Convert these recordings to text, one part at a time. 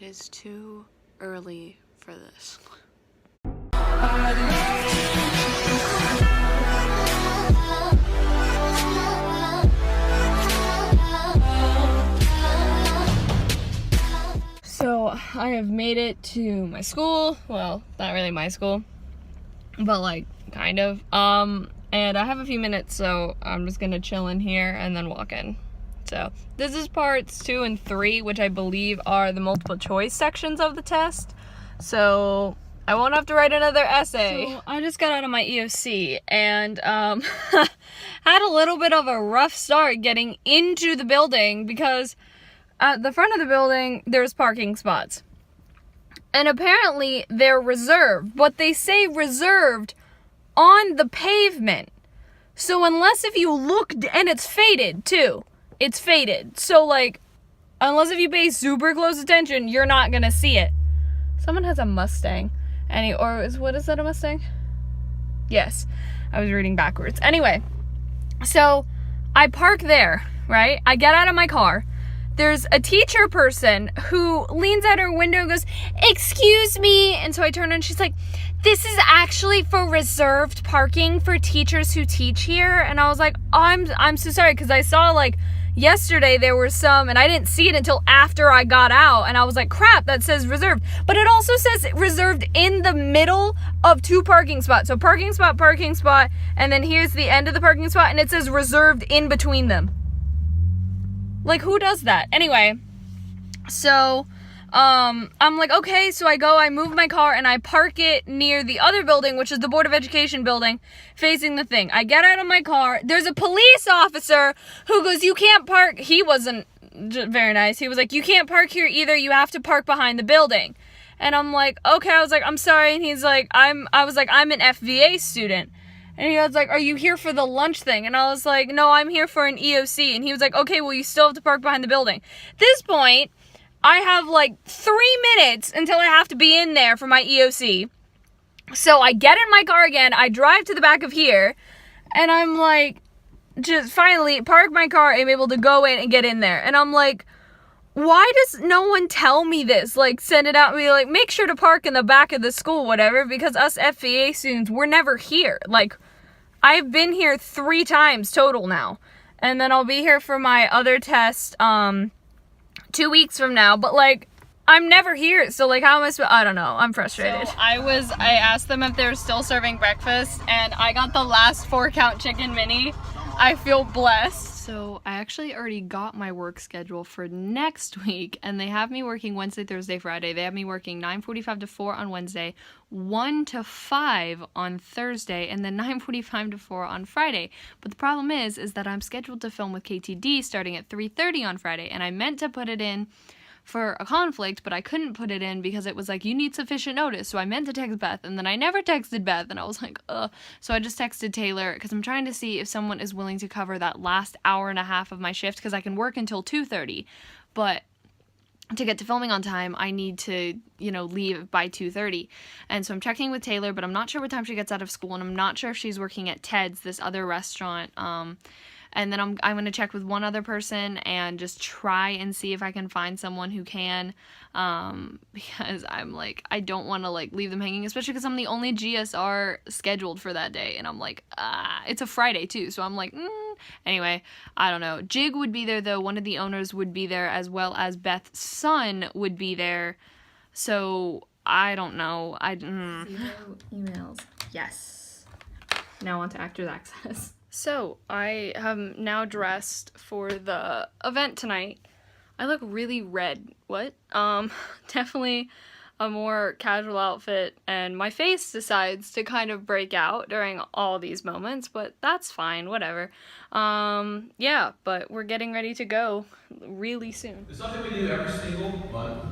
is too early for this. So I have made it to my school. Well, not really my school, but like kind of. And I have a few minutes, so I'm just gonna chill in here and then walk in. So this is parts 2 and 3, which I believe are the multiple choice sections of the test. So I won't have to write another essay. So I just got out of my EOC and had a little bit of a rough start getting into the building because at the front of the building there's parking spots. And apparently they're reserved, but they say reserved on the pavement. So unless if you look, and it's faded too. It's faded. So like, unless if you pay super close attention, you're not gonna see it. Someone has a Mustang. What is that, a Mustang? Yes. I was reading backwards. Anyway, so I park there, right? I get out of my car. There's a teacher person who leans out her window and goes, "Excuse me." And so I turn and she's like, "This is actually for reserved parking for teachers who teach here." And I was like, I'm so sorry, because I saw like yesterday there were some, and I didn't see it until after I got out, and I was like, crap, that says reserved. But it also says reserved in the middle of 2 parking spots. So parking spot, and then here's the end of the parking spot, and it says reserved in between them. Like, who does that? Anyway, so I'm like, okay, so I move my car and I park it near the other building, which is the Board of Education building, facing the thing. I get out of my car. There's a police officer who goes, "You can't park." He wasn't very nice. He was like, "You can't park here either. You have to park behind the building." And I'm like, okay. I was like, "I'm sorry." And he's like, I was like, "I'm an FVA student." And he was like, "Are you here for the lunch thing?" And I was like, "No, I'm here for an EOC." And he was like, "Okay, well, you still have to park behind the building." At this point, I have like 3 minutes until I have to be in there for my EOC. So I get in my car again, I drive to the back of here, and I'm like, just finally park my car, I'm able to go in and get in there. And I'm like, why does no one tell me this? Like, send it out and be like, make sure to park in the back of the school, whatever, because us FVA students, we're never here. Like, I've been here 3 times total now. And then I'll be here for my other test, 2 weeks from now, but like, I'm never here, so like, how am I don't know, I'm frustrated. So I asked them if they were still serving breakfast, and I got the last 4-count chicken mini. I feel blessed. So I actually already got my work schedule for next week, and they have me working Wednesday, Thursday, Friday. They have me working 9:45 to 4 on Wednesday, 1 to 5 on Thursday, and then 9:45 to 4 on Friday. But the problem is that I'm scheduled to film with KTD starting at 3:30 on Friday, and I meant to put it in for a conflict, but I couldn't put it in because it was like, you need sufficient notice. So I meant to text Beth, and then I never texted Beth, and I was like, ugh. So I just texted Taylor, because I'm trying to see if someone is willing to cover that last hour and a half of my shift, because I can work until 2:30, but to get to filming on time, I need to, leave by 2:30. And so I'm checking with Taylor, but I'm not sure what time she gets out of school, and I'm not sure if she's working at Ted's, this other restaurant. And then I'm going to check with one other person and just try and see if I can find someone who can, because I'm like, I don't want to like leave them hanging, especially because I'm the only GSR scheduled for that day. And I'm like, it's a Friday too. So I'm like, Anyway, I don't know. Jig would be there though. One of the owners would be there, as well as Beth's son would be there. So I don't know. 0 emails. Yes. Now on to Actors Access. So, I am now dressed for the event tonight. I look really red. What? Definitely a more casual outfit, and my face decides to kind of break out during all these moments, but that's fine, whatever. Yeah, but we're getting ready to go really soon. It's something we do every single month.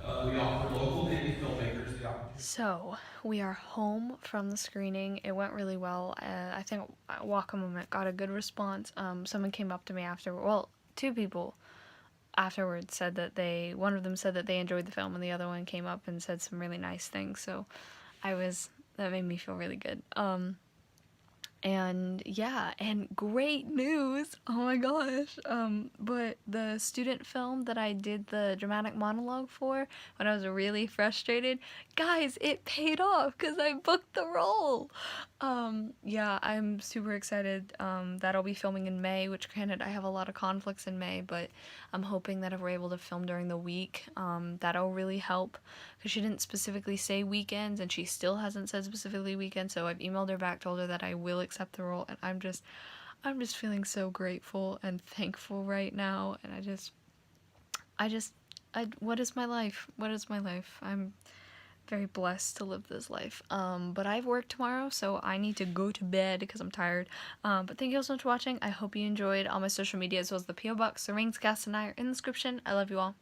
We offer local indie filmmakers the opportunity. So, we are home from the screening. It went really well. I think Walk a Moment got a good response. Someone came up to me after, 2 people afterwards said that one of them said that they enjoyed the film, and the other one came up and said some really nice things. So, that made me feel really good. And yeah, and great news, oh my gosh, but the student film that I did the dramatic monologue for when I was really frustrated, guys, it paid off because I booked the role. Yeah, I'm super excited. That I'll be filming in May, which granted I have a lot of conflicts in May, but I'm hoping that if we're able to film during the week, that'll really help, because she didn't specifically say weekends, and she still hasn't said specifically weekends, so I've emailed her back, told her that I will accept the role, and I'm just feeling so grateful and thankful right now, and what is my life? What is my life? I'm very blessed to live this life. But I have work tomorrow, so I need to go to bed because I'm tired. But thank you all so much for watching. I hope you enjoyed. All my social media as well as the PO box, the rings, gas, and I are in the description. I love you all.